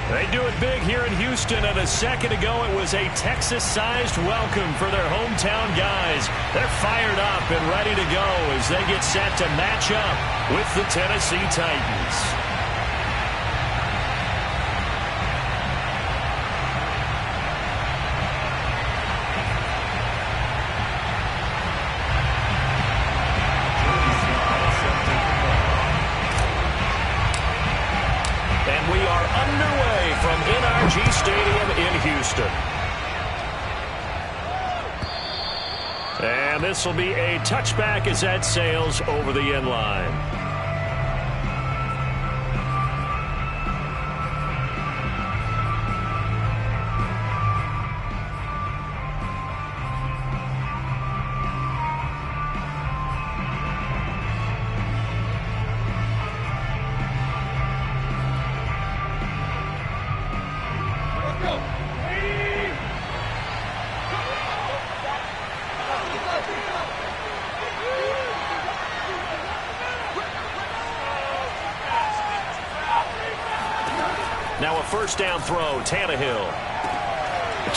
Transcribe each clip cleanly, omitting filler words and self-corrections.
They do it big here in Houston, and a second ago it was a Texas-sized welcome for their hometown guys. They're fired up and ready to go as they get set to match up with the Tennessee Titans. Stadium in Houston. And this will be a touchback as that sails over the end line. Now a first down throw, Tannehill.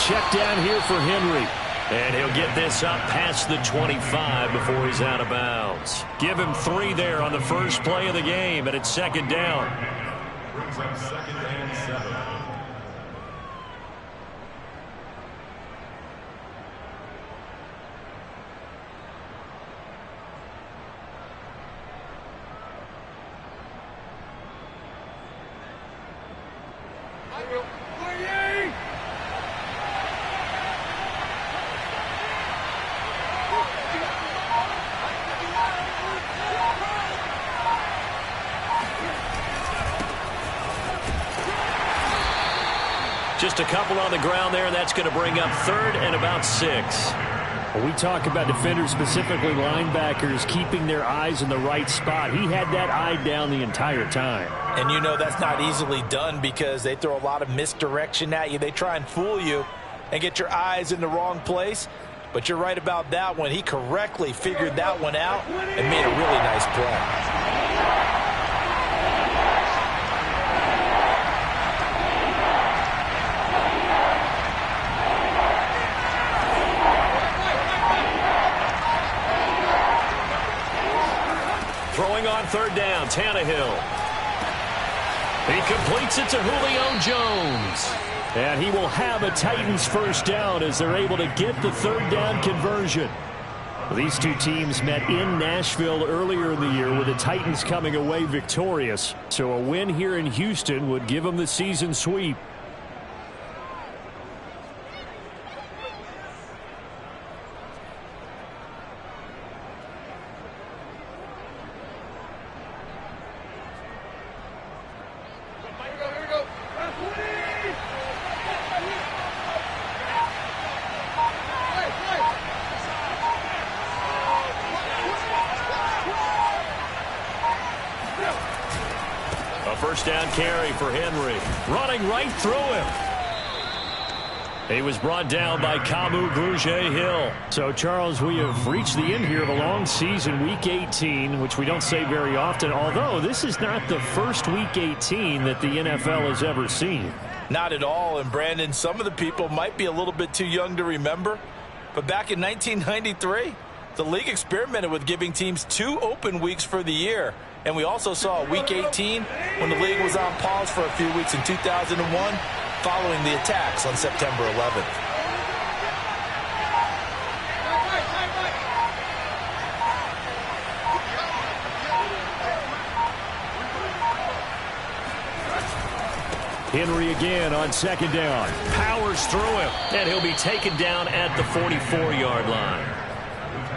Check down here for Henry. And he'll get this up past the 25 before he's out of bounds. Give him 3 there on the first play of the game, and it's second down. Brings up second and 7. Just a couple on the ground there, and that's going to bring up third and about 6. When we talk about defenders, specifically linebackers, keeping their eyes in the right spot, he had that eye down the entire time. And you know that's not easily done because they throw a lot of misdirection at you. They try and fool you and get your eyes in the wrong place. But you're right about that one. He correctly figured that one out and made a really nice play. Throwing on third down, Tannehill. He completes it to Julio Jones. And he will have a Titans first down as they're able to get the third down conversion. These two teams met in Nashville earlier in the year with the Titans coming away victorious. So a win here in Houston would give them the season sweep. First down carry for Henry. Running right through him. He was brought down by Kamu Grugier-Hill. So, Charles, we have reached the end here of a long season, Week 18, which we don't say very often, although this is not the first Week 18 that the NFL has ever seen. Not at all, and Brandon, some of the people might be a little bit too young to remember, but back in 1993, the league experimented with giving teams 2 open weeks for the year. And we also saw Week 18 when the league was on pause for a few weeks in 2001 following the attacks on September 11th. Henry again on second down. Powers through him, and he'll be taken down at the 44-yard line.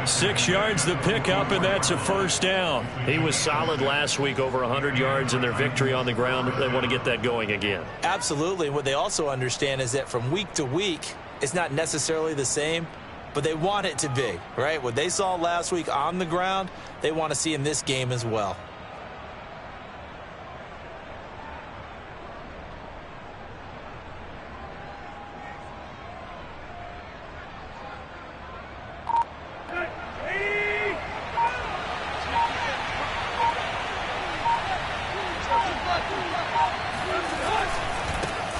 6 yards the pickup, and that's a first down. He was solid last week, over 100 yards in their victory on the ground. They want to get that going again. Absolutely. What they also understand is that from week to week, it's not necessarily the same, but they want it to be, right? What they saw last week on the ground, they want to see in this game as well.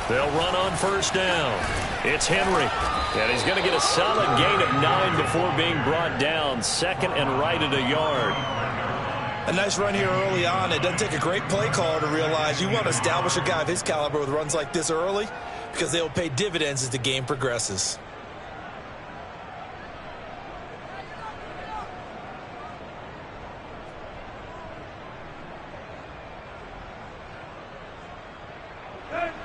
They'll run on first down. It's Henry. And he's going to get a solid gain of 9 before being brought down. Second and right at a yard. A nice run here early on. It doesn't take a great play caller to realize you want to establish a guy of his caliber with runs like this early because they'll pay dividends as the game progresses.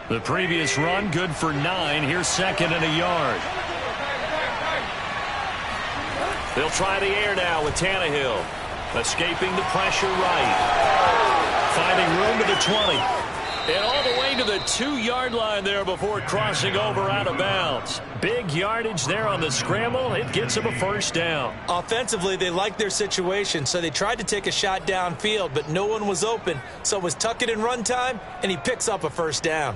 The previous run, good for 9. Here's second and a yard. They'll try the air now with Tannehill. Escaping the pressure right. Finding room to the 20. And all the way to the 2-yard line there before crossing over out of bounds. Big yardage there on the scramble. It gets them a first down. Offensively, they liked their situation, so they tried to take a shot downfield, but no one was open. So it was tuck it in run time, and he picks up a first down.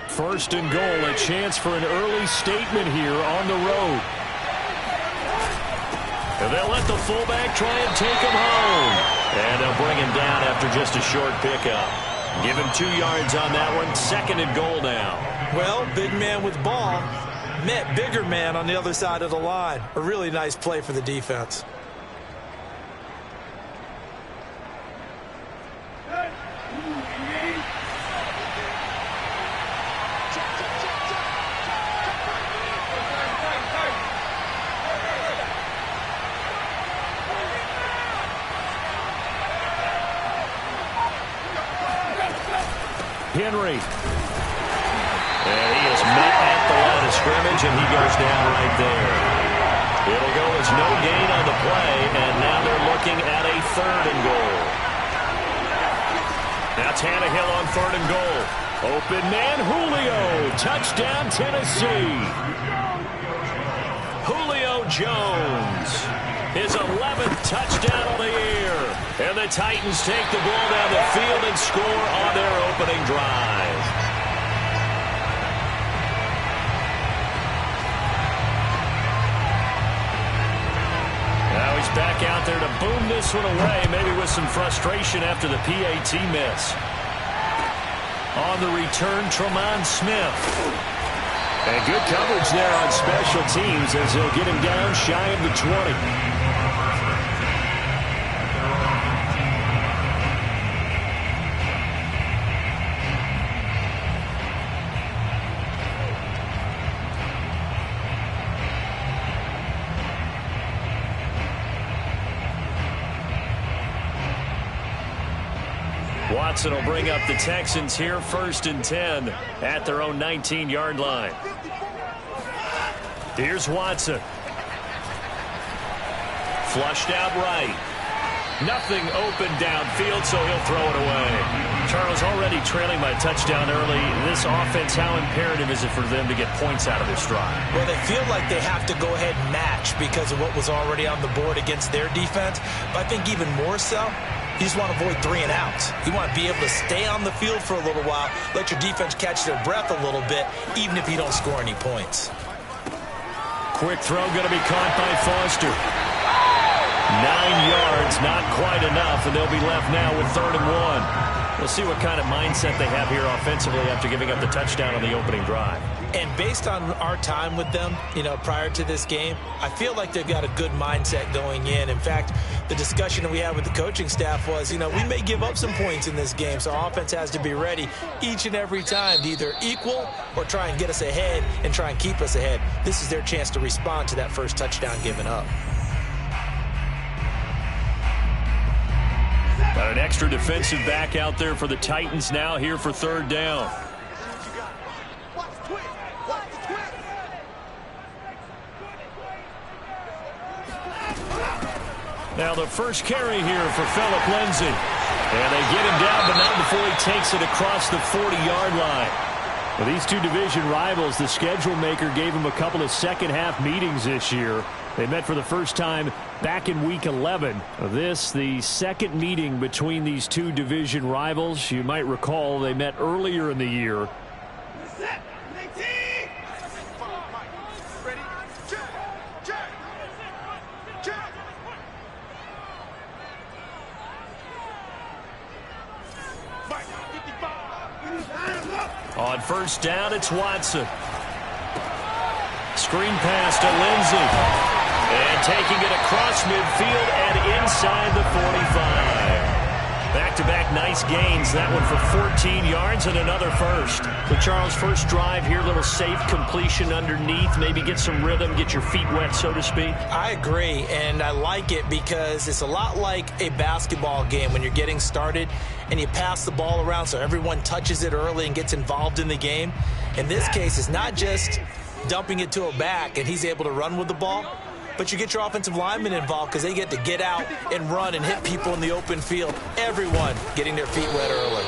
First and goal, a chance for an early statement here on the road. And they'll let the fullback try and take him home. And they'll bring him down after just a short pickup. Give him 2 yards on that one. Second and goal now. Well, big man with ball met bigger man on the other side of the line. A really nice play for the defense. Henry. And he is met at the line of scrimmage, and he goes down right there. It'll go as no gain on the play, and now they're looking at a third and goal. Now Tannehill on third and goal. Open man, Julio. Touchdown, Tennessee. Julio Jones. His 11th touchdown of the year. And the Titans take the ball down the field and score on their opening drive. Now he's back out there to boom this one away, maybe with some frustration after the PAT miss. On the return, Tremont Smith. And good coverage there on special teams as they'll get him down shy of the 20. Watson will bring up the Texans here, first and 10 at their own 19-yard line. Here's Watson. Flushed out right. Nothing open downfield, so he'll throw it away. Charles, already trailing by a touchdown early. This offense, how imperative is it for them to get points out of this drive? Well, they feel like they have to go ahead and match because of what was already on the board against their defense. But I think even more so, you just want to avoid 3 and outs. You want to be able to stay on the field for a little while, let your defense catch their breath a little bit, even if you don't score any points. Quick throw going to be caught by Foster. 9 yards, not quite enough, and they'll be left now with 3rd and 1. We'll see what kind of mindset they have here offensively after giving up the touchdown on the opening drive. And based on our time with them, prior to this game, I feel like they've got a good mindset going in. In fact, the discussion that we had with the coaching staff was, we may give up some points in this game, so our offense has to be ready each and every time to either equal or try and get us ahead and try and keep us ahead. This is their chance to respond to that first touchdown given up. Got an extra defensive back out there for the Titans now here for 3rd down. Now the first carry here for Phillip Lindsay. And they get him down, but not before he takes it across the 40-yard line. Well, these two division rivals, the schedule maker gave them a couple of second-half meetings this year. They met for the first time back in Week 11. This, the second meeting between these two division rivals. You might recall they met earlier in the year. first down, it's Watson. Screen pass to Lindsey. And taking it across midfield and inside the 45. Back-to-back nice gains. That one for 14 yards and another first. So, Charles, first drive here, little safe completion underneath. Maybe get some rhythm, get your feet wet, so to speak. I agree, and I like it because it's a lot like a basketball game when you're getting started and you pass the ball around so everyone touches it early and gets involved in the game. In this case, it's not just dumping it to a back and he's able to run with the ball, but you get your offensive linemen involved because they get to get out and run and hit people in the open field. Everyone getting their feet wet early.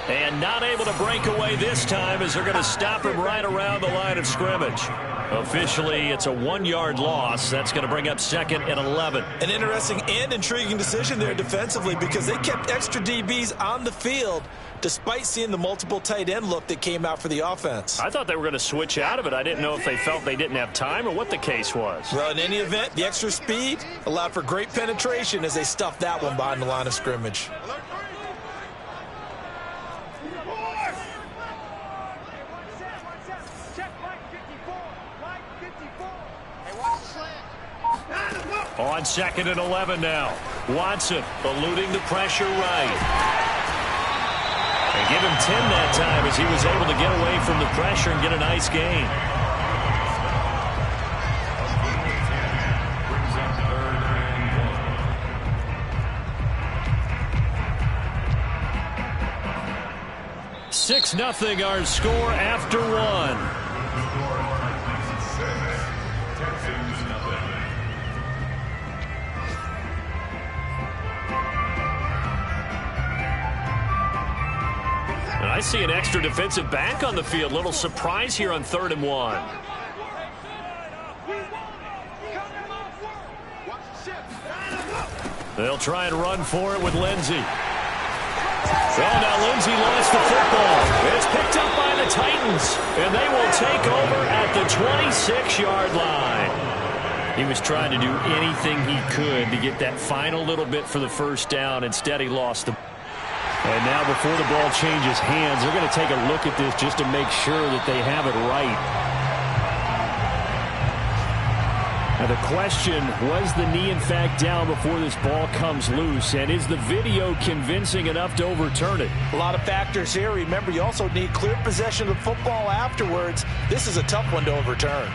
And not able to break away this time as they're going to stop him right around the line of scrimmage. Officially, it's a 1-yard loss. That's going to bring up 2nd and 11. An interesting and intriguing decision there defensively because they kept extra DBs on the field despite seeing the multiple tight end look that came out for the offense. I thought they were going to switch out of it. I didn't know if they felt they didn't have time or what the case was. Well, in any event, the extra speed allowed for great penetration as they stuffed that one behind the line of scrimmage. On 2nd and 11 now. Watson eluding the pressure right. And give him 10 that time as he was able to get away from the pressure and get a nice gain. Six nothing our score after one. I see an extra defensive back on the field. Little surprise here on 3rd and 1. They'll try and run for it with Lindsey. Well, now Lindsey lost the football. It's picked up by the Titans, and they will take over at the 26-yard line. He was trying to do anything he could to get that final little bit for the first down. Instead, he lost the. And now before the ball changes hands, they're going to take a look at this just to make sure that they have it right. Now the question, was the knee in fact down before this ball comes loose? And is the video convincing enough to overturn it? A lot of factors here. Remember, you also need clear possession of the football afterwards. This is a tough one to overturn.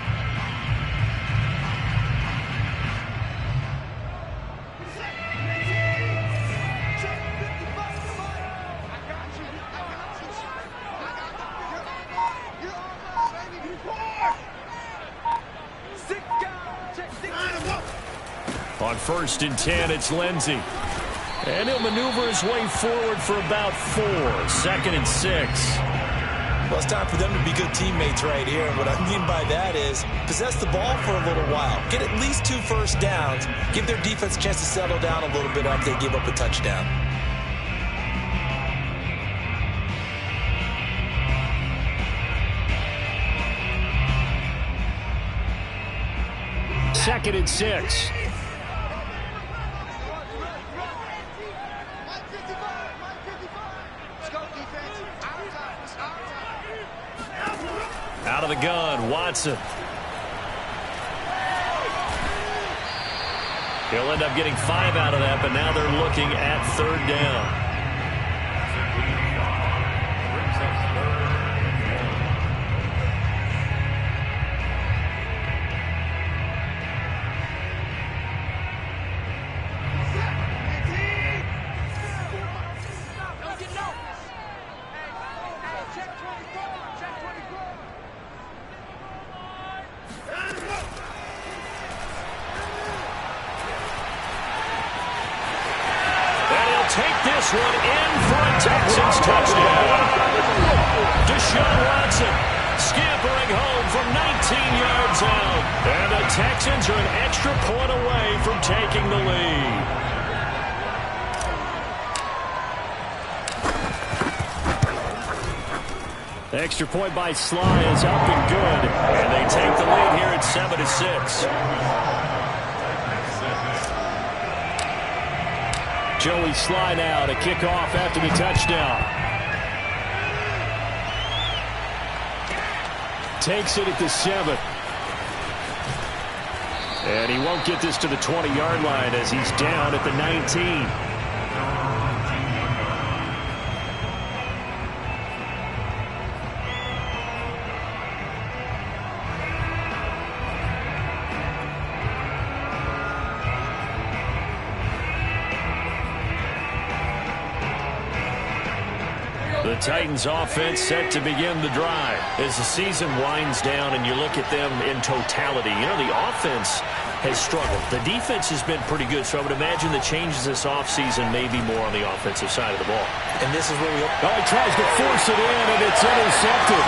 On 1st and 10, it's Lindsey. And he'll maneuver his way forward for about 4. 2nd and 6. Well, it's time for them to be good teammates right here. And what I mean by that is possess the ball for a little while. Get at least 2 first downs. Give their defense a chance to settle down a little bit after they give up a touchdown. Second and 6. Out of the gun, Watson. He'll end up getting 5 out of that, but now they're looking at 3rd down. Take this one in for a Texans touchdown. Deshaun Watson scampering home from 19 yards out. And the Texans are an extra point away from taking the lead. The extra point by Sly is up and good. And they take the lead here at 7-6. Joey Sly now to kick off after the touchdown. takes it at the 7. And he won't get this to the 20-yard line as he's down at the 19. The Titans offense set to begin the drive. As the season winds down and you look at them in totality, you know, the offense has struggled. The defense has been pretty good, so I would imagine the changes this offseason may be more on the offensive side of the ball. And this is where we... Oh, he tries to force it in, and it's intercepted.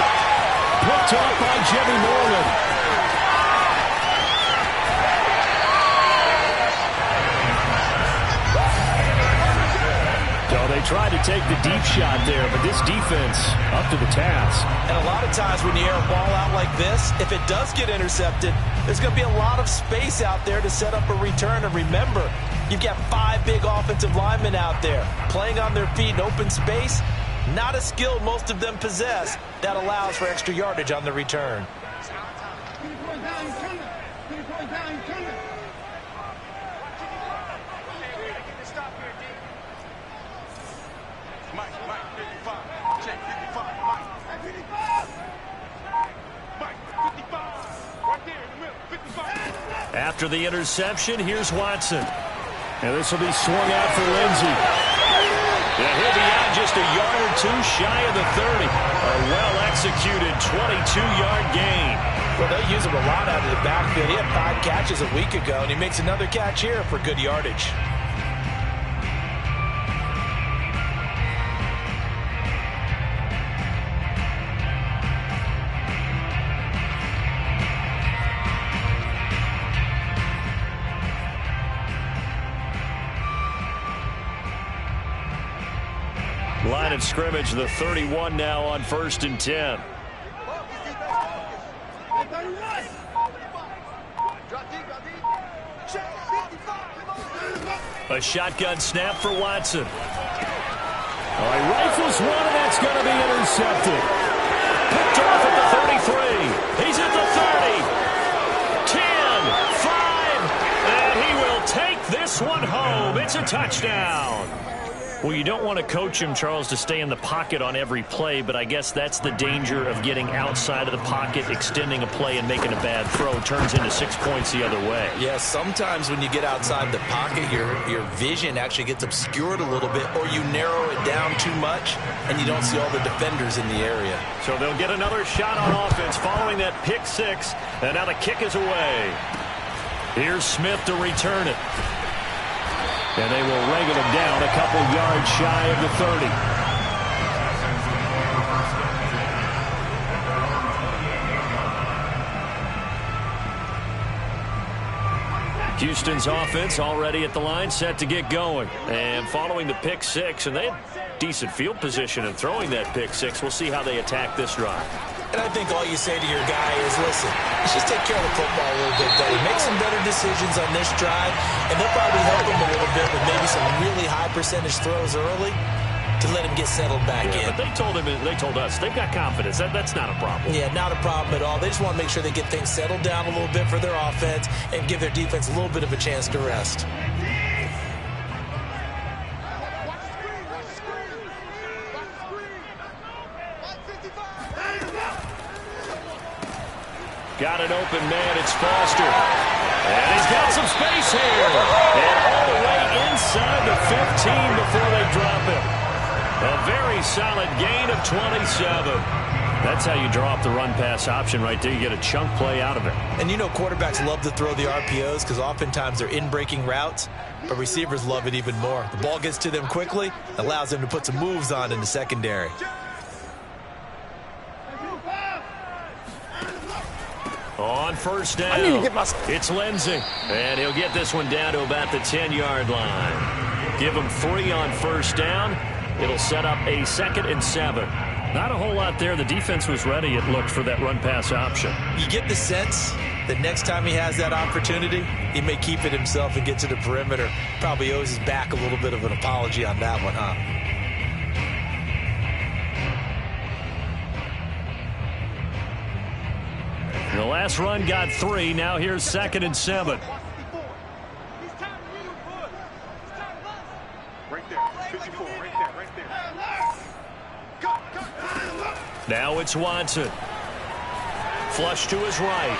Picked up by Jimmy Moreland. They tried to take the deep shot there, but this defense up to the task. And a lot of times when you air a ball out like this, if it does get intercepted, there's going to be a lot of space out there to set up a return. And remember, you've got 5 big offensive linemen out there playing on their feet in open space. Not a skill most of them possess. That allows for extra yardage on the return. After the interception, here's Watson. And this will be swung out for Lindsey. Yeah, he'll be out just a yard or two shy of the 30. A well-executed 22-yard gain. Well, they use him a lot out of the backfield. He had 5 catches a week ago, and he makes another catch here for good yardage. Line of scrimmage, the 31 now on 1st and 10. A shotgun snap for Watson. Oh, he rifles one, and that's going to be intercepted. Picked off at the 33. He's at the 30. 10, 5, and he will take this one home. It's a touchdown. Well, you don't want to coach him, Charles, to stay in the pocket on every play, but I guess that's the danger of getting outside of the pocket, extending a play, and making a bad throw. Turns into 6 points the other way. Yeah, sometimes when you get outside the pocket, your vision actually gets obscured a little bit, or you narrow it down too much, and you don't see all the defenders in the area. So they'll get another shot on offense following that pick 6, and now the kick is away. Here's Smith to return it. And they will wrangle him down a couple yards shy of the 30. Houston's offense already at the line, set to get going. And following the pick 6, and they had decent field position in throwing that pick 6. We'll see how they attack this drive. And I think all you say to your guy is, listen, let's just take care of the football a little bit better. Make some better decisions on this drive, and they'll probably help him a little bit with maybe some really high percentage throws early to let him get settled back in. But they told us they've got confidence. That's not a problem. Yeah, not a problem at all. They just want to make sure they get things settled down a little bit for their offense and give their defense a little bit of a chance to rest. Got an open man, it's Foster. And he's got some space here. And all the way inside the 15 before they drop him. A very solid gain of 27. That's how you draw up the run-pass option right there. You get a chunk play out of it. And you know quarterbacks love to throw the RPOs because oftentimes they're in-breaking routes, but receivers love it even more. The ball gets to them quickly, allows them to put some moves on in the secondary. On 1st down, it's Lindsey. And he'll get this one down to about the 10-yard line. Give him 3 on 1st down. It'll set up a 2nd and 7. Not a whole lot there. The defense was ready, it looked, for that run-pass option. You get the sense that next time he has that opportunity, he may keep it himself and get to the perimeter. Probably owes his back a little bit of an apology on that one, huh? The last run got 3. Now here's 2nd and 7. Right there. 54. Right there. Now it's Watson. Flush to his right.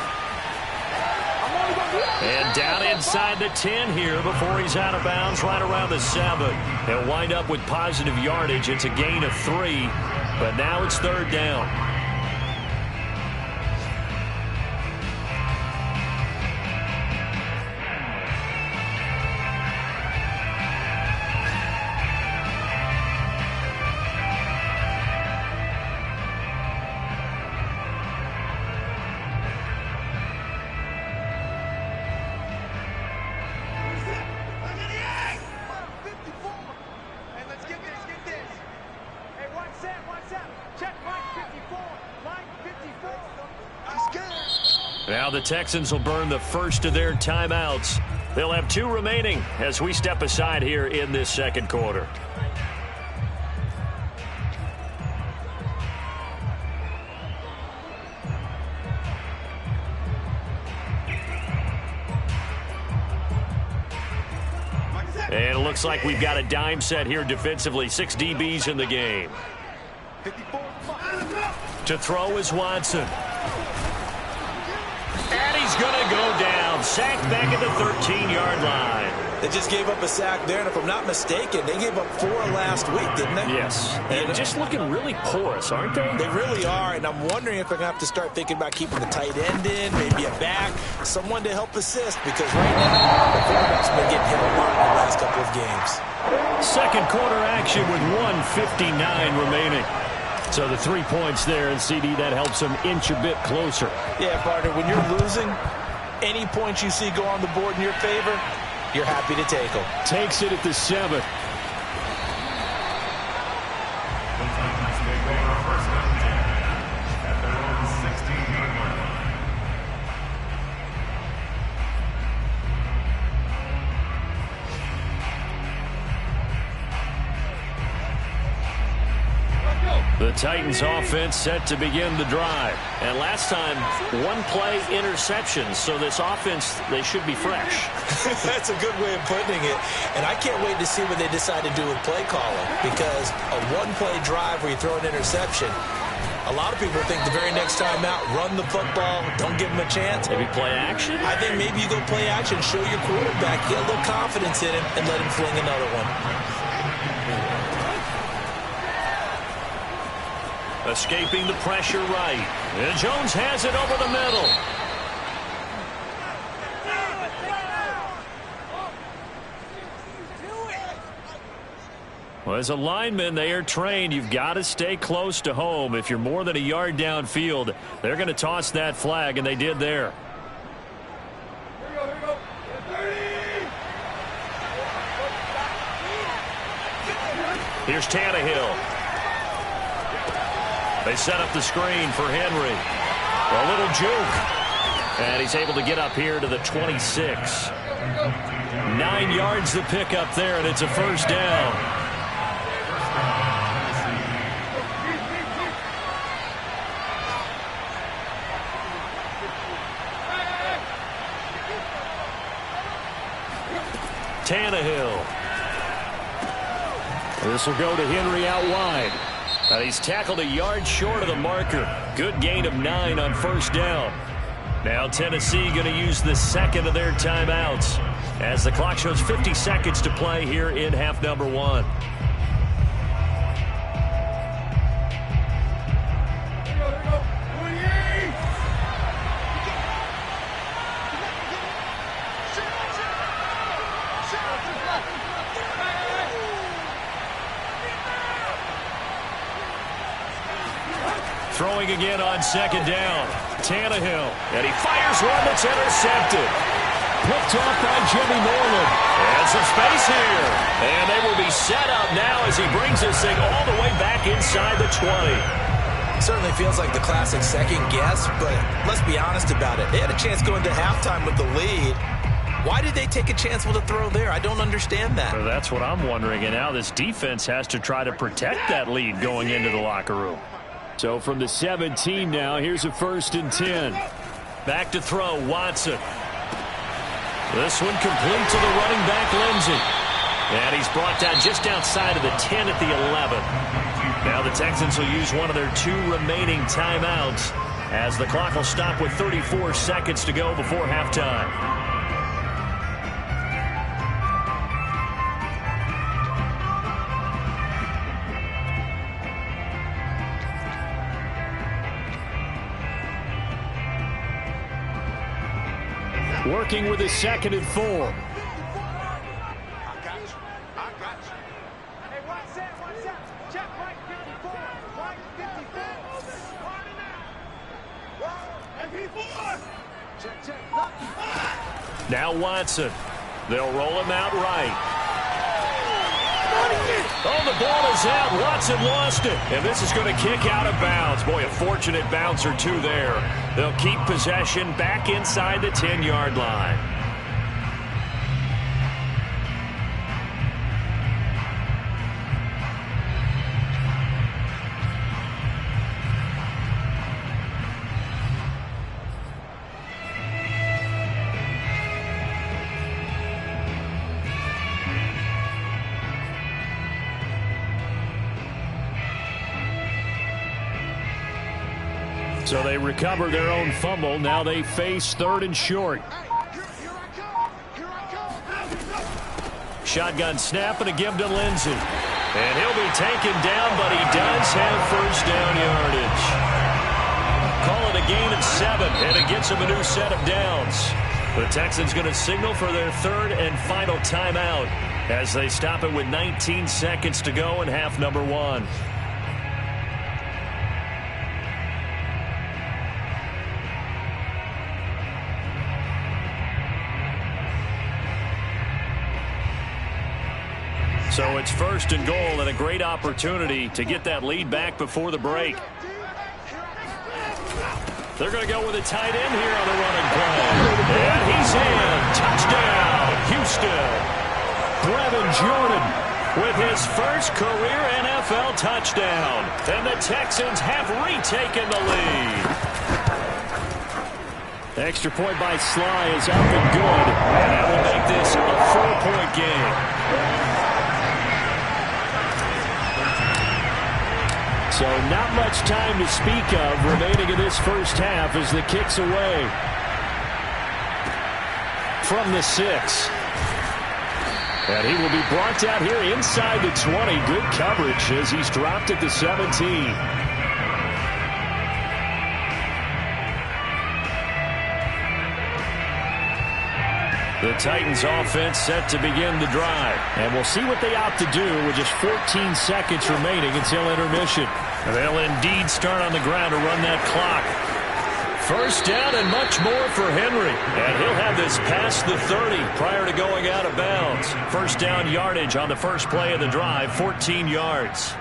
And down inside the 10 here before he's out of bounds right around the 7. He'll wind up with positive yardage. It's a gain of 3, but now it's 3rd down. Now the Texans will burn the first of their timeouts. They'll have 2 remaining as we step aside here in this 2nd quarter. And it looks like we've got a dime set here defensively. 6 DBs in the game. To throw is Watson. And he's going to go down. Sacked back at the 13-yard line. They just gave up a sack there, and if I'm not mistaken, they gave up 4 last week, didn't they? Yes. And just looking really porous, aren't they? They really are, and I'm wondering if they're going to have to start thinking about keeping the tight end in, maybe a back, someone to help assist, because right now, the quarterback's been getting hit a lot in the last couple of games. 2nd quarter action with 1:59 remaining. So the 3 points there, and CD, that helps them inch a bit closer. Yeah, partner, when you're losing, any points you see go on the board in your favor, you're happy to take them. Takes it at the 7. The Titans offense set to begin the drive. And last time, 1-play interception. So this offense, they should be fresh. That's a good way of putting it. And I can't wait to see what they decide to do with play calling. Because a 1-play drive where you throw an interception, a lot of people think the very next time out, run the football, don't give them a chance. Maybe play action? I think maybe you go play action, show your quarterback, get a little confidence in him, and let him fling another one. Escaping the pressure right. And Jones has it over the middle. Well, as a lineman, they are trained. You've got to stay close to home. If you're more than a yard downfield, they're going to toss that flag, and they did there. Here's Tannehill. They set up the screen for Henry. A little juke. And he's able to get up here to the 26. 9 yards the pick up there, and it's a 1st down. Tannehill. This will go to Henry out wide. He's tackled a yard short of the marker. Good gain of 9 on 1st down. Now Tennessee going to use the 2nd of their timeouts as the clock shows 50 seconds to play here in half number 1. Throwing again on 2nd down. Tannehill. And he fires one that's intercepted. Picked off by Jimmy Moreland. And some space here. And they will be set up now as he brings this thing all the way back inside the 20. Certainly feels like the classic second guess, but let's be honest about it. They had a chance going to halftime with the lead. Why did they take a chance with a throw there? I don't understand that. Well, that's what I'm wondering. And now this defense has to try to protect that lead going into the locker room. So from the 17 now, here's a 1st and 10. Back to throw, Watson. This one complete to the running back, Lindsey. And he's brought down just outside of the 10 at the 11. Now the Texans will use one of their 2 remaining timeouts as the clock will stop with 34 seconds to go before halftime. Working with his 2nd and 4. I got you. I got you. Hey, watch that, watch that. Check right 54. Right 54. Right, and 54. Check, check. Now Watson. They'll roll him out right. Oh, the ball is out. Watson lost it. And this is going to kick out of bounds. Boy, a fortunate bounce or 2 there. They'll keep possession back inside the 10-yard line. So they recover their own fumble. Now they face 3rd and short. Shotgun snap and a give to Lindsey. And he'll be taken down, but he does have first down yardage. Call it a gain of 7, and it gets him a new set of downs. The Texans going to signal for their 3rd and final timeout as they stop it with 19 seconds to go in half number 1. So it's 1st and goal and a great opportunity to get that lead back before the break. They're going to go with a tight end here on the running play. And he's in. Touchdown, Houston. Brevin Jordan with his first career NFL touchdown. And the Texans have retaken the lead. Extra point by Sly is up and good. And that will make this a 4-point game. So not much time to speak of remaining in this first half as the kick's away from the 6. And he will be brought down here inside the 20. Good coverage as he's dropped at the 17. The Titans offense set to begin the drive. And we'll see what they opt to do with just 14 seconds remaining until intermission. They'll indeed start on the ground to run that clock. First down and much more for Henry. And he'll have this past the 30 prior to going out of bounds. First down yardage on the first play of the drive, 14 yards.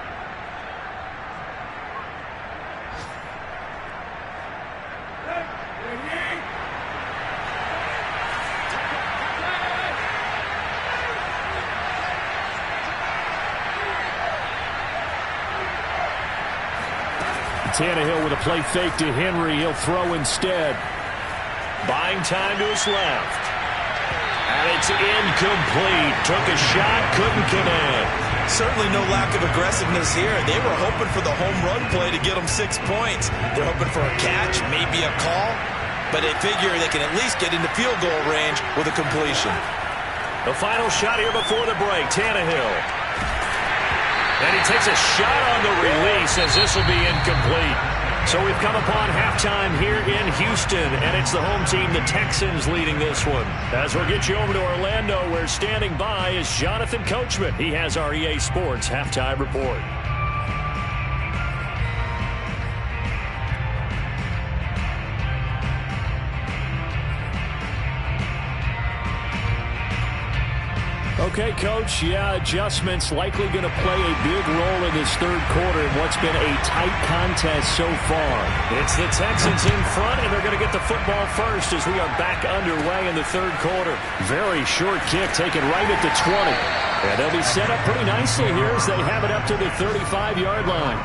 Tannehill with a play fake to Henry. He'll throw instead. Buying time to his left. And it's incomplete. Took a shot, couldn't connect. Certainly no lack of aggressiveness here. They were hoping for the home run play to get them 6 points. They're hoping for a catch, maybe a call. But they figure they can at least get into field goal range with a completion. The final shot here before the break. Tannehill. And he takes a shot on the release as this will be incomplete. So we've come upon halftime here in Houston, and it's the home team, the Texans, leading this one. As we'll get you over to Orlando, where standing by is Jonathan Coachman. He has our EA Sports halftime report. Okay, Coach, adjustments likely going to play a big role in this third quarter in what's been a tight contest so far. It's the Texans in front, and they're going to get the football first as we are back underway in the third quarter. Very short kick taken right at the 20. And they'll be set up pretty nicely here as they have it up to the 35-yard line.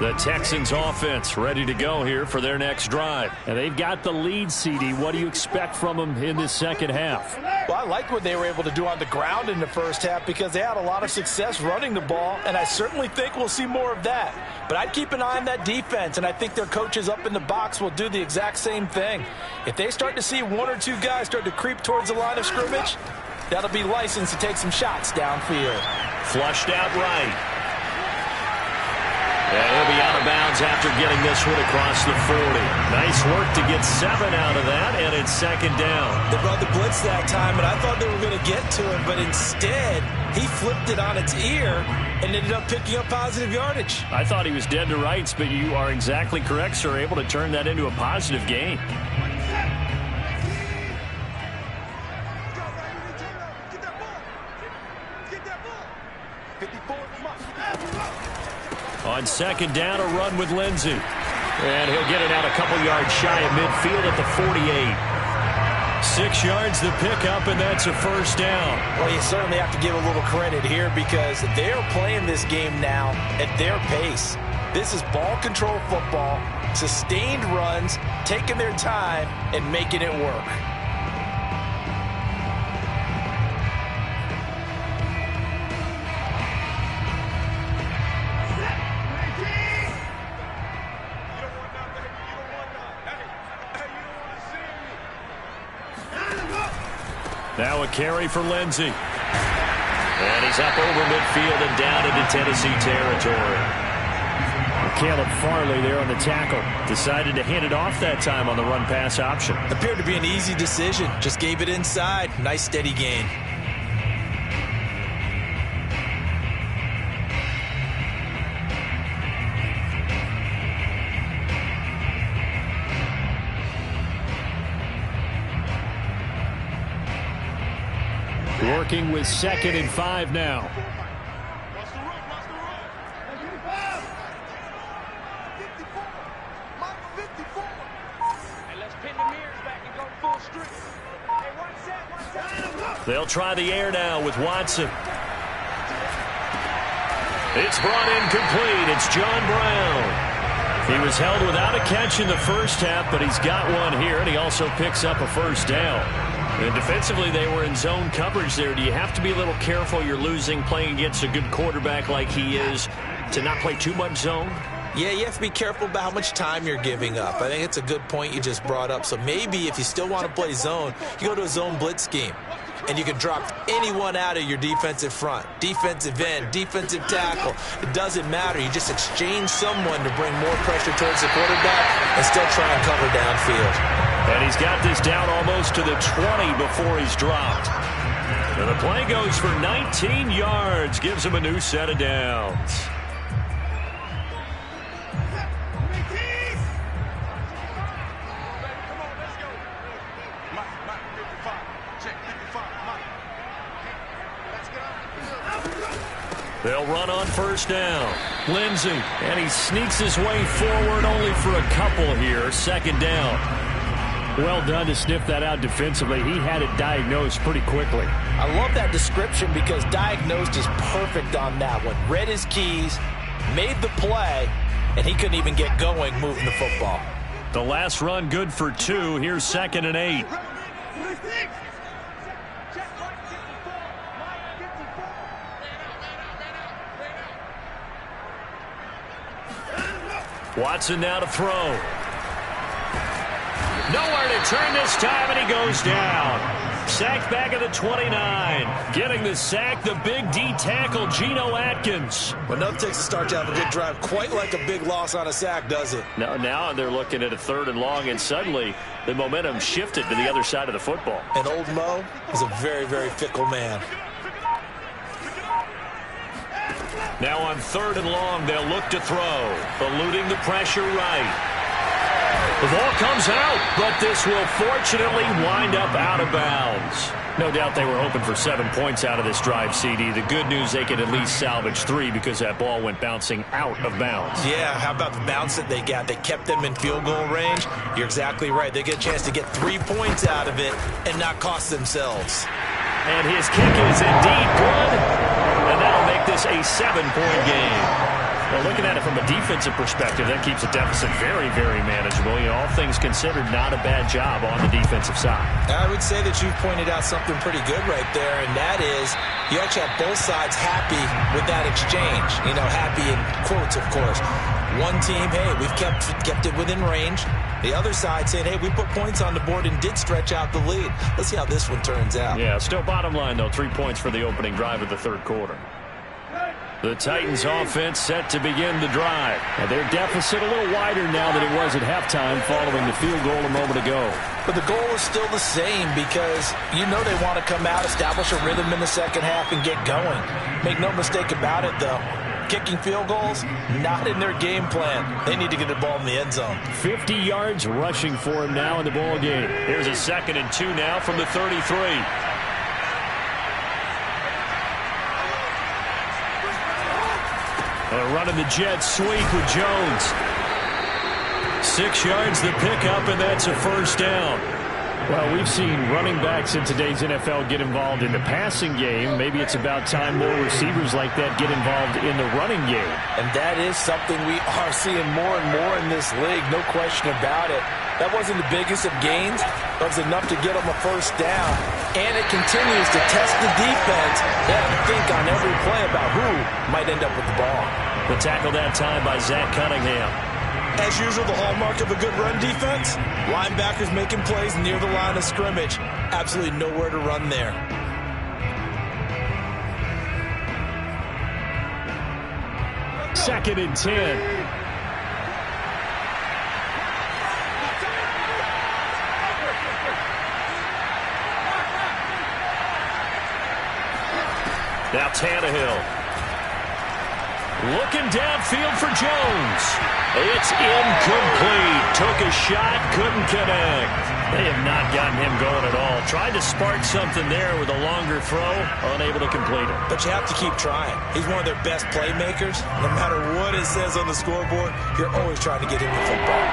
The Texans offense ready to go here for their next drive. And they've got the lead, CD. What do you expect from them in this second half? Well, I like what they were able to do on the ground in the first half because they had a lot of success running the ball, and I certainly think we'll see more of that. But I'd keep an eye on that defense, and I think their coaches up in the box will do the exact same thing. If they start to see one or two guys start to creep towards the line of scrimmage, that'll be licensed to take some shots downfield. Flushed out right. And he'll be out of bounds after getting this one across the 40. Nice work to get 7 out of that, and it's second down. They brought the blitz that time, and I thought they were going to get to him, but instead, he flipped it on its ear and ended up picking up positive yardage. I thought he was dead to rights, but you are exactly correct, sir. Able to turn that into a positive gain. On second down, a run with Lindsey. And he'll get it out a couple yards shy of midfield at the 48. 6 yards the pickup, and that's a first down. Well, you certainly have to give a little credit here because they're playing this game now at their pace. This is ball control football, sustained runs, taking their time, and making it work. Now a carry for Lindsey. And he's up over midfield and down into Tennessee territory. Caleb Farley there on the tackle. Decided to hand it off that time on the run-pass option. Appeared to be an easy decision. Just gave it inside. Nice steady gain. Working with 2nd and 5 now. They'll try the air now with Watson. It's brought in complete. It's John Brown. He was held without a catch in the first half, but he's got one here, and he also picks up a first down. And defensively, they were in zone coverage there. Do you have to be a little careful? You're losing playing against a good quarterback like he is to not play too much zone? Yeah, you have to be careful about how much time you're giving up. I think it's a good point you just brought up. So maybe if you still want to play zone, you go to a zone blitz scheme. And you can drop anyone out of your defensive front. Defensive end, defensive tackle. It doesn't matter. You just exchange someone to bring more pressure towards the quarterback and still try and cover downfield. And he's got this down almost to the 20 before he's dropped. And the play goes for 19 yards. Gives him a new set of downs. They'll run on first down. Lindsey, and he sneaks his way forward only for a couple here. Second down. Well done to sniff that out defensively. He had it diagnosed pretty quickly. I love that description because diagnosed is perfect on that one. Read his keys, made the play, and he couldn't even get going moving the football. The last run good for 2. Here's 2nd and 8. Watson now to throw. Nowhere to turn this time, and he goes down. Sacked back at the 29. Getting the sack, the big D tackle, Geno Atkins. Well, nothing takes a start to have a good drive quite like a big loss on a sack, does it? Now they're looking at a 3rd and long, and suddenly the momentum shifted to the other side of the football. And old Mo is a very, very fickle man. Now on 3rd and long, they'll look to throw. Eluding the pressure right. The ball comes out, but this will fortunately wind up out of bounds. No doubt they were hoping for 7 points out of this drive, CD. The good news, they could at least salvage 3 because that ball went bouncing out of bounds. Yeah, how about the bounce that they got? They kept them in field goal range. You're exactly right. They get a chance to get 3 points out of it and not cost themselves. And his kick is indeed good. And that'll make this a 7-point game. Well, looking at it from a defensive perspective, that keeps the deficit very, very manageable. You know, all things considered, not a bad job on the defensive side. I would say that you've pointed out something pretty good right there, and that is you actually have both sides happy with that exchange. You know, happy in quotes, of course. One team, hey, we've kept it within range. The other side saying, hey, we put points on the board and did stretch out the lead. Let's see how this one turns out. Yeah, still bottom line, though, 3 points for the opening drive of the third quarter. The Titans offense set to begin the drive. And their deficit a little wider now than it was at halftime following the field goal a moment ago. But the goal is still the same because you know they want to come out, establish a rhythm in the second half, and get going. Make no mistake about it, though. Kicking field goals, not in their game plan. They need to get the ball in the end zone. 50 yards rushing for him now in the ball game. Here's a 2nd and 2 now from the 33. Running the jet sweep with Jones. 6 yards the pickup, and that's a first down. Well, we've seen running backs in today's NFL get involved in the passing game. Maybe it's about time more receivers like that get involved in the running game. And that is something we are seeing more and more in this league, no question about it. That wasn't the biggest of gains, but it was enough to get them a first down. And it continues to test the defense. They have to think on every play about who might end up with the ball. The tackle that time by Zach Cunningham. As usual, the hallmark of a good run defense, linebackers making plays near the line of scrimmage. Absolutely nowhere to run there. Second and 10. Now Tannehill. Looking downfield for Jones. It's incomplete. Took a shot, couldn't connect. They have not gotten him going at all. Tried to spark something there with a longer throw, unable to complete it. But you have to keep trying. He's one of their best playmakers. No matter what it says on the scoreboard, you're always trying to get him the football.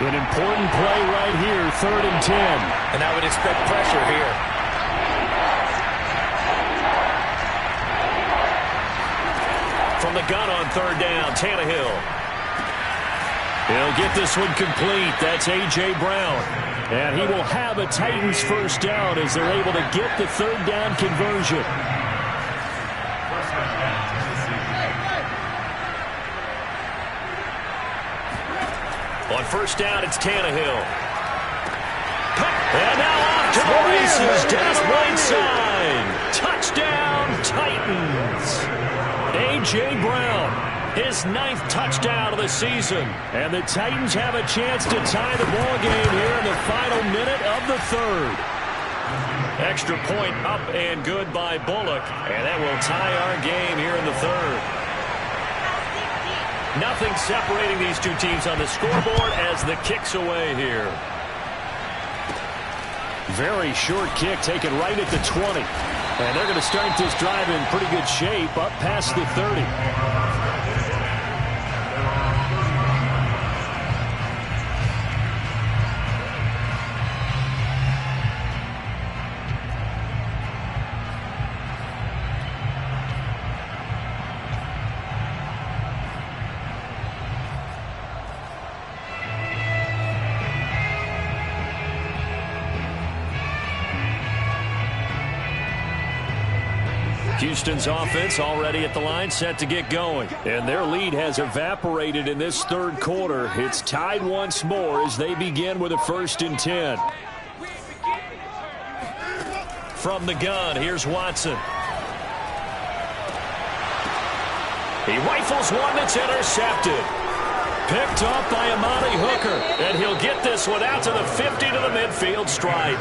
An important play right here, 3rd and 10. And I would expect pressure here. From the gun on 3rd down, Tannehill. He'll get this one complete. That's A.J. Brown. And he will have a Titans first down as they're able to get the 3rd down conversion. On 1st down, it's Tannehill. And now off to the races. Dennis right side. Touchdown, Titans. A.J. Brown, his 9th touchdown of the season. And the Titans have a chance to tie the ball game here in the final minute of the 3rd. Extra point up and good by Bullock. And that will tie our game here in the 3rd. Nothing separating these two teams on the scoreboard as the kick's away here. Very short kick taken right at the 20. And they're going to start this drive in pretty good shape up past the 30. Houston's offense already at the line, set to get going. And their lead has evaporated in this 3rd quarter. It's tied once more as they begin with a 1st and 10. From the gun, here's Watson. He rifles one that's intercepted. Picked off by Amani Hooker. And he'll get this one out to the 50 to the midfield stripe.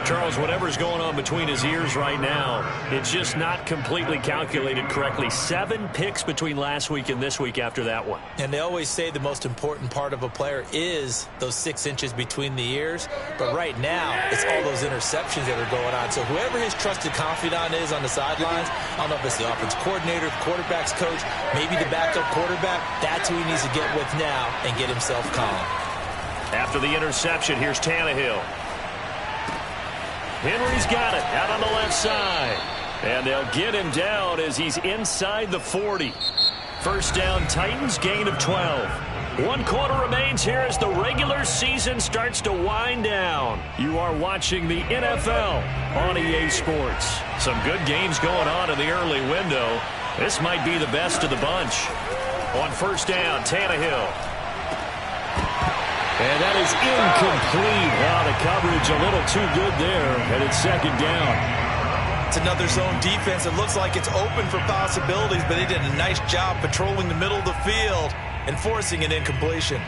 Charles, whatever's going on between his ears right now, it's just not completely calculated correctly. 7 picks between last week and this week after that one. And they always say the most important part of a player is those 6 inches between the ears. But right now, it's all those interceptions that are going on. So whoever his trusted confidant is on the sidelines, I don't know if it's the offense coordinator, quarterback's coach, maybe the backup quarterback, that's who he needs to get with now and get himself calm. After the interception, here's Tannehill. Henry's got it out on the left side. And they'll get him down as he's inside the 40. First down, Titans, gain of 12. 1 quarter remains here as the regular season starts to wind down. You are watching the NFL on EA Sports. Some good games going on in the early window. This might be the best of the bunch. On first down, Tannehill. And that is incomplete. Wow, the coverage a little too good there, and it's second down. It's another zone defense. It looks like it's open for possibilities, but they did a nice job patrolling the middle of the field and forcing an incompletion.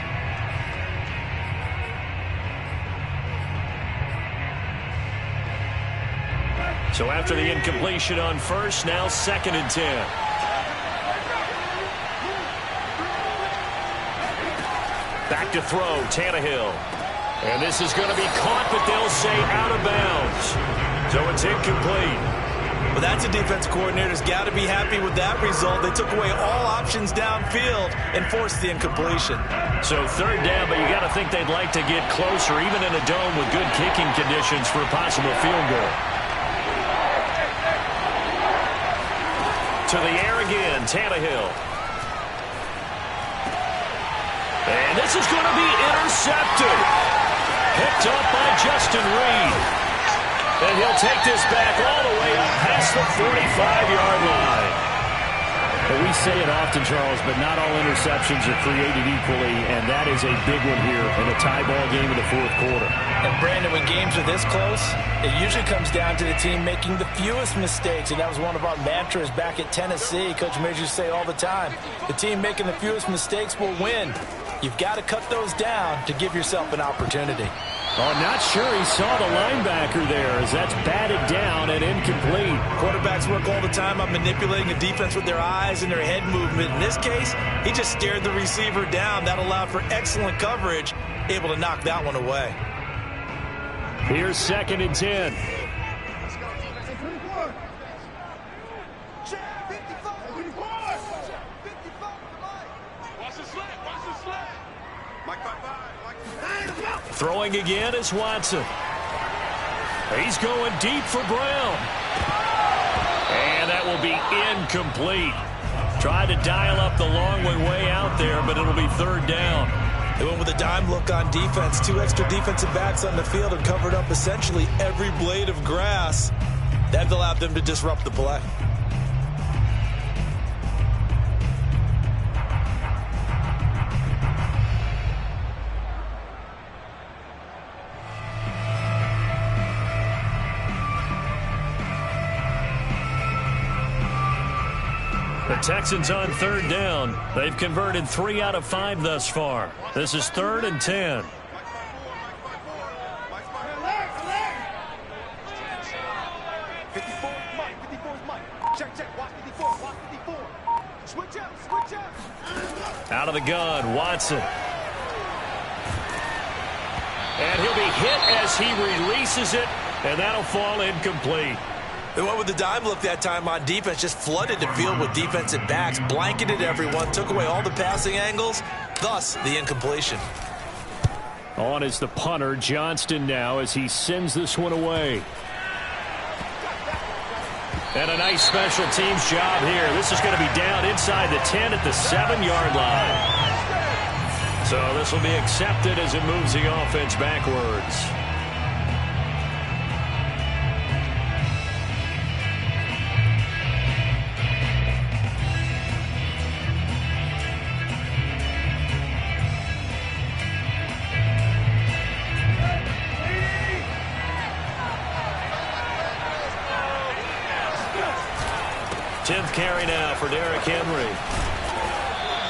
So after the incompletion on first, now second and 10. Back to throw, Tannehill. And this is going to be caught, but they'll say out of bounds. So it's incomplete. Well, that's a defensive coordinator's got to be happy with that result. They took away all options downfield and forced the incompletion. So third down, but you got to think they'd like to get closer, even in a dome with good kicking conditions for a possible field goal. To the air again, Tannehill. And this is going to be intercepted. Picked up by Justin Reed. And he'll take this back all the way up past the 45-yard line. And we say it often, Charles, but not all interceptions are created equally, and that is a big one here in a tie ball game in the fourth quarter. And, Brandon, when games are this close, it usually comes down to the team making the fewest mistakes, and that was one of our mantras back at Tennessee. Coach Major used to say all the time, the team making the fewest mistakes will win. You've got to cut those down to give yourself an opportunity. Oh, not sure he saw the linebacker there as that's batted down and incomplete. Quarterbacks work all the time on manipulating a defense with their eyes and their head movement. In this case, he just stared the receiver down. That allowed for excellent coverage, able to knock that one away. Here's second and 10. Throwing again is Watson. He's going deep for Brown. And that will be incomplete. Tried to dial up the long way out there, but it'll be third down. They went with a dime look on defense. 2 extra defensive backs on the field and covered up essentially every blade of grass. That allowed them to disrupt the play. The Texans on third down. They've converted 3 out of 5 thus far. This is third and 10. Out of the gun, Watson. And he'll be hit as he releases it, and that'll fall incomplete. They went with the dime look that time on defense, just flooded the field with defensive backs, blanketed everyone, took away all the passing angles, thus the incompletion. On is the punter, Johnston, now as he sends this one away. And a nice special teams job here. This is going to be down inside the 10 at the 7-yard line. So this will be accepted as it moves the offense backwards. Carry now for Derrick Henry.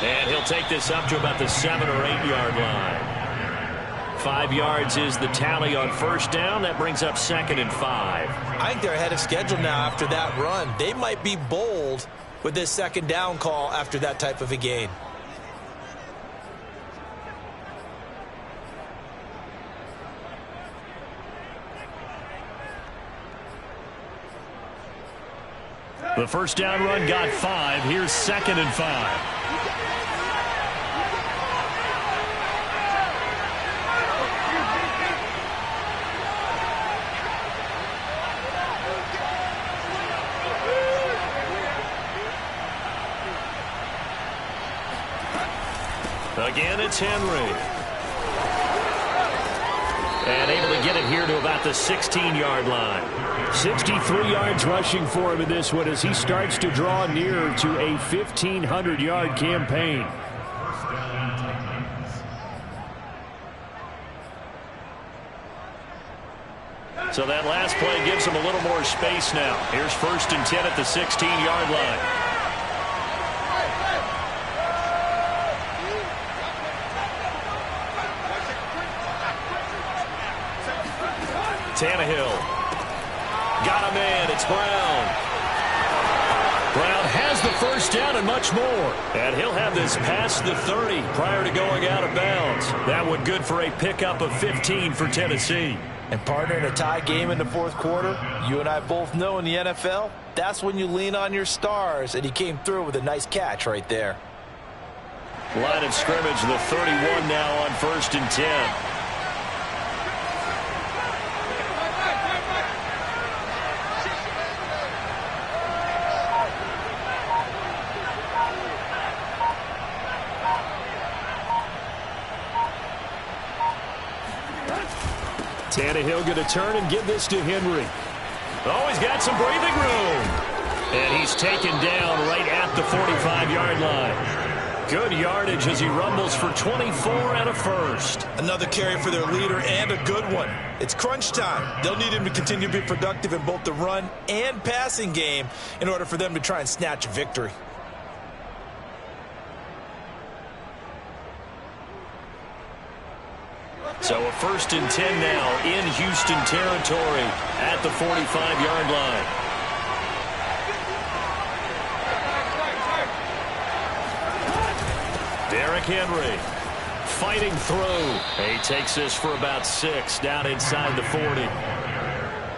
And he'll take this up to about the 7 or 8 yard line. 5 yards is the tally on first down. That brings up second and 5. I think they're ahead of schedule now after that run. They might be bold with this second down call after that type of a gain. The first down run got 5. Here's second and 5. Again, it's Henry. And able to get it here to about the 16-yard line. 63 yards rushing for him in this one as he starts to draw nearer to a 1,500-yard campaign. So that last play gives him a little more space now. Here's 1st and 10 at the 16-yard line. Tannehill. Got a man. It's Brown. Brown has the first down and much more. And he'll have this past the 30 prior to going out of bounds. That one good for a pickup of 15 for Tennessee. And partner, in a tie game in the 4th quarter, you and I both know in the NFL, that's when you lean on your stars, and he came through with a nice catch right there. Line of scrimmage, the 31 now on 1st and 10. Tannehill going to turn and give this to Henry. Oh, he's got some breathing room. And he's taken down right at the 45-yard line. Good yardage as he rumbles for 24 and a first. Another carry for their leader and a good one. It's crunch time. They'll need him to continue to be productive in both the run and passing game in order for them to try and snatch a victory. So a 1st and 10 now in Houston territory at the 45-yard line. Derrick Henry fighting through. He takes this for about 6 down inside the 40.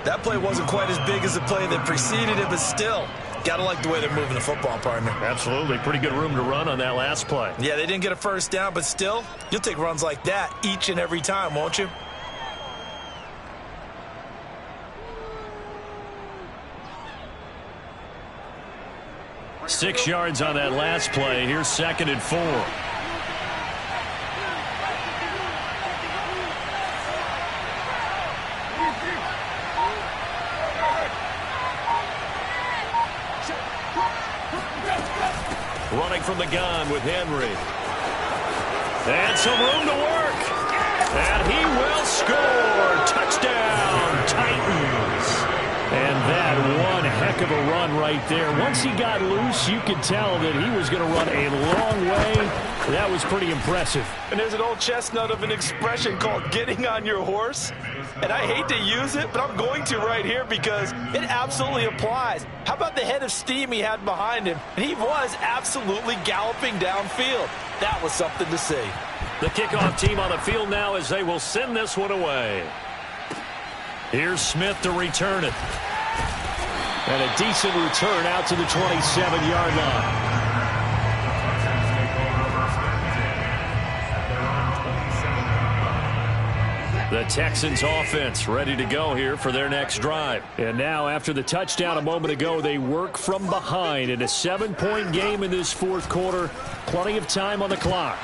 That play wasn't quite as big as the play that preceded it, but still, gotta like the way they're moving the football, partner. Absolutely. Pretty good room to run on that last play. Yeah, they didn't get a first down, but still, you'll take runs like that each and every time, won't you? Six yards on that last play. Here's 2nd and 4. Running from the gun with Henry. And some room to work. And he will score. Touchdown, Titans. And that one heck of a run right there. Once he got loose, you could tell that he was going to run a long way. That was pretty impressive. And there's an old chestnut of an expression called getting on your horse. And I hate to use it, but I'm going to right here because it absolutely applies. How about the head of steam he had behind him? And he was absolutely galloping downfield. That was something to see. The kickoff team on the field now as they will send this one away. Here's Smith to return it. And a decent return out to the 27-yard line. The Texans offense ready to go here for their next drive. And now after the touchdown a moment ago, they work from behind in a 7-point game in this 4th quarter. Plenty of time on the clock.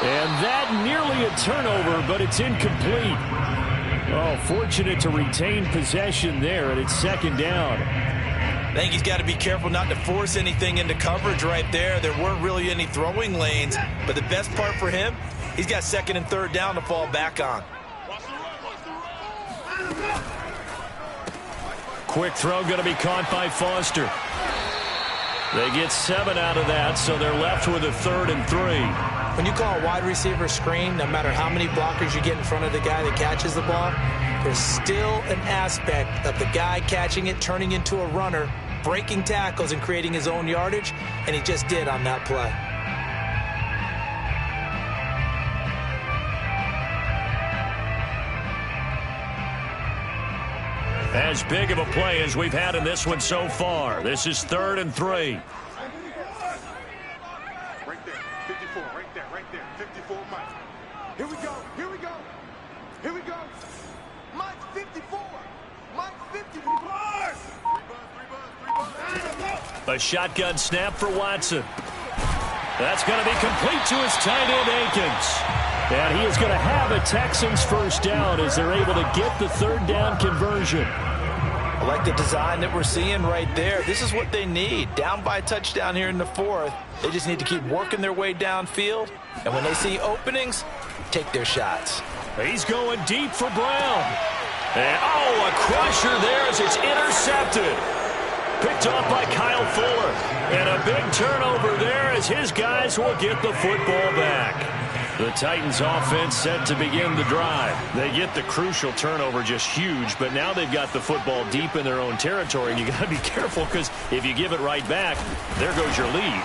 And that nearly a turnover, but it's incomplete. Oh, fortunate to retain possession there, and it's 2nd down. I think he's got to be careful not to force anything into coverage right there. There weren't really any throwing lanes, but the best part for him, he's got 2nd and 3rd down to fall back on. Quick throw going to be caught by Foster. They get 7 out of that, so they're left with a 3rd and 3. When you call a wide receiver screen, no matter how many blockers you get in front of the guy that catches the ball, there's still an aspect of the guy catching it, turning into a runner, breaking tackles and creating his own yardage, and he just did on that play. As big of a play as we've had in this one so far. This is 3rd and 3. Right there, 54, right there, 54, Mike. Here we go, here we go, here we go. Mike 54, Mike 54. A shotgun snap for Watson. That's going to be complete to his tight end, Akins. And he is going to have a Texans first down as they're able to get the third down conversion. I like the design that we're seeing right there. This is what they need. Down by a touchdown here in the fourth. They just need to keep working their way downfield. And when they see openings, take their shots. He's going deep for Brown. And, a crusher there as it's intercepted. Picked off by Kyle Fuller. And a big turnover there as his guys will get the football back. The Titans offense set to begin the drive. They get the crucial turnover, just huge, but now they've got the football deep in their own territory, and you got to be careful because if you give it right back, there goes your lead.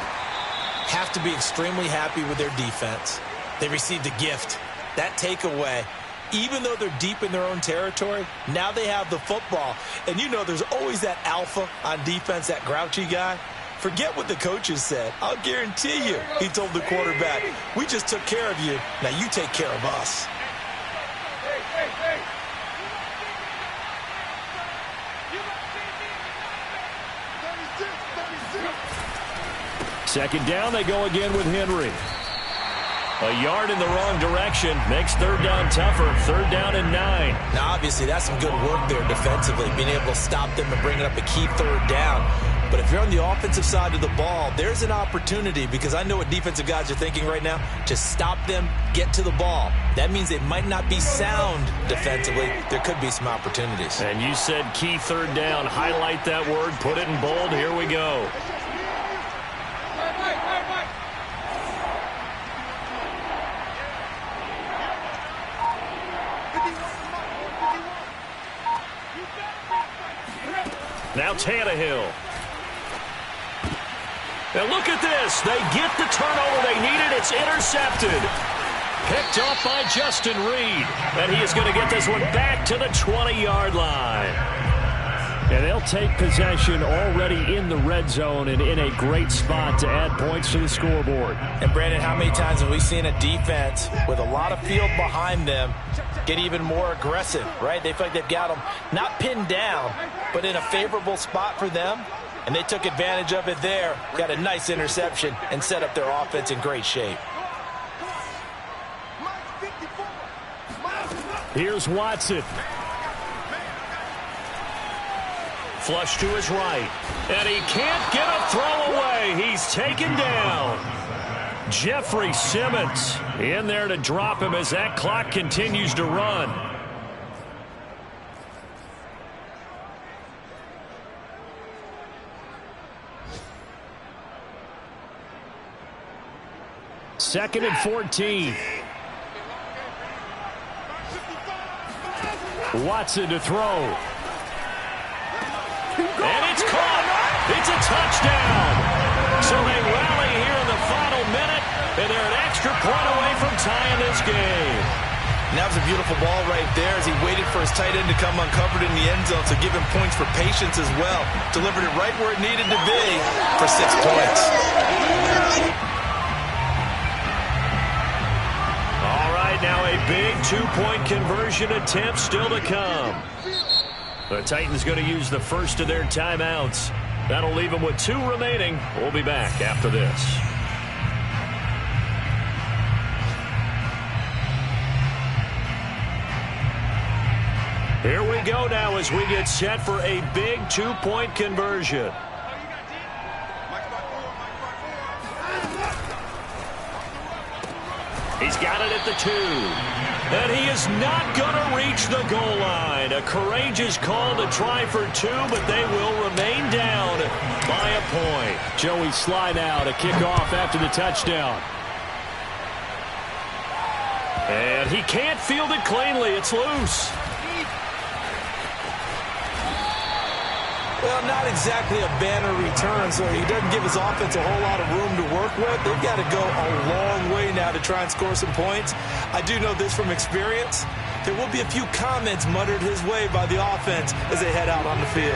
Have to be extremely happy with their defense. They received a gift. That takeaway, even though they're deep in their own territory, now they have the football. And you know there's always that alpha on defense, that grouchy guy. Forget what the coaches said. I'll guarantee you, he told the quarterback, we just took care of you. Now you take care of us. Second down, they go again with Henry. A yard in the wrong direction makes third down tougher. Third down and 9. Now, obviously, that's some good work there defensively, being able to stop them and bringing up a key third down. But if you're on the offensive side of the ball, there's an opportunity, because I know what defensive guys are thinking right now, to stop them, get to the ball. That means they might not be sound defensively. There could be some opportunities. And you said key third down. Highlight that word. Put it in bold. Here we go. Now Tannehill. Now look at this. They get the turnover they needed. It's intercepted. Picked off by Justin Reed. And he is going to get this one back to the 20-yard line. And they'll take possession already in the red zone and in a great spot to add points to the scoreboard. And, Brandon, how many times have we seen a defense with a lot of field behind them get even more aggressive, right? They feel like they've got them not pinned down, but in a favorable spot for them. And they took advantage of it there, got a nice interception, and set up their offense in great shape. Here's Watson. Flush to his right. And he can't get a throw away. He's taken down. Jeffrey Simmons in there to drop him as that clock continues to run. Second and 14. Watson to throw. And it's caught. It's a touchdown. So they rally here in the final minute, and they're an extra point away from tying this game. And that was a beautiful ball right there as he waited for his tight end to come uncovered in the end zone, so give him points for patience as well. Delivered it right where it needed to be for 6 points. All right, now a big two-point conversion attempt still to come. The Titans going to use the first of their timeouts. That'll leave them with 2 remaining. We'll be back after this. Here we go now as we get set for a big two-point conversion. He's got it at the 2. And he is not going to reach the goal line. A courageous call to try for 2, but they will remain down by a point. Joey slide out, a kickoff after the touchdown. And he can't field it cleanly. It's loose. Well, not exactly a banner return, so he doesn't give his offense a whole lot of room to work with. They've got to go a long way now to try and score some points. I do know this from experience. There will be a few comments muttered his way by the offense as they head out on the field.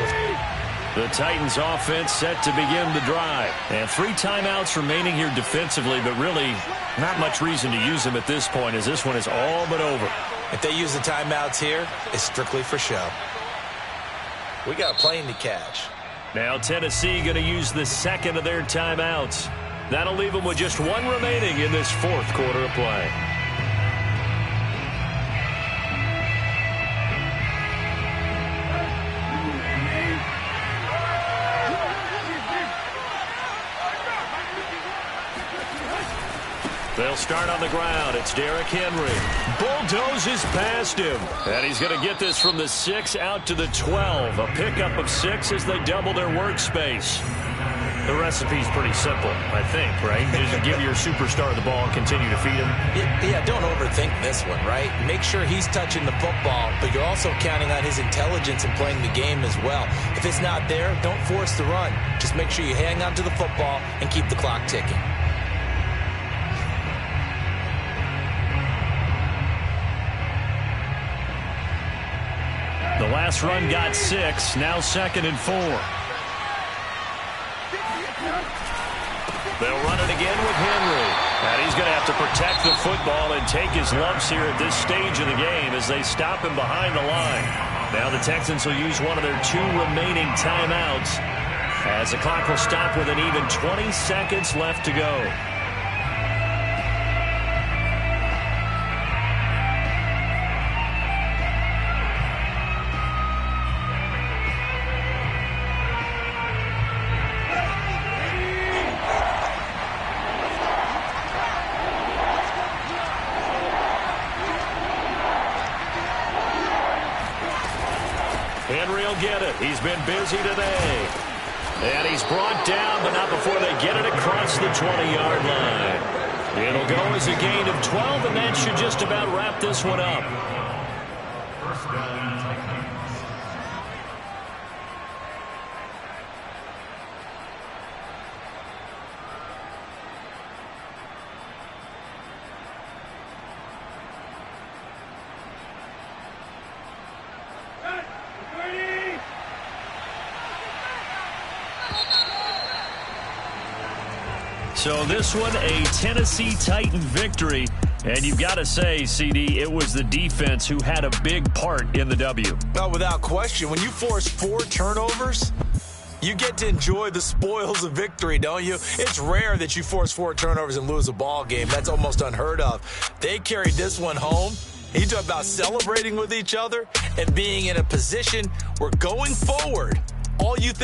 The Titans offense set to begin the drive. And 3 timeouts remaining here defensively, but really not much reason to use them at this point as this one is all but over. If they use the timeouts here, it's strictly for show. We got a plane to catch. Now Tennessee going to use the second of their timeouts. That'll leave them with just one remaining in this fourth quarter of play. They'll start on the ground. It's Derrick Henry. Bulldozes past him. And he's going to get this from the 6 out to the 12. A pickup of 6 as they double their workspace. The recipe's pretty simple, I think, right? Just give your superstar the ball and continue to feed him. Yeah, don't overthink this one, right? Make sure he's touching the football, but you're also counting on his intelligence in playing the game as well. If it's not there, don't force the run. Just make sure you hang on to the football and keep the clock ticking. The last run got 6, now 2nd and 4. They'll run it again with Henry. And he's going to have to protect the football and take his lumps here at this stage of the game as they stop him behind the line. Now the Texans will use one of their 2 remaining timeouts as the clock will stop with an even 20 seconds left to go. Henry will get it. He's been busy today. And he's brought down, but not before they get it across the 20-yard line. It'll go as a gain of 12, and that should just about wrap this one up. First down, Titans. So this one, a Tennessee Titan victory. And you've got to say, CD, it was the defense who had a big part in the W. Well, without question, when you force 4 turnovers, you get to enjoy the spoils of victory, don't you? It's rare that you force 4 turnovers and lose a ball game. That's almost unheard of. They carried this one home. You talk about celebrating with each other and being in a position where going forward, all you think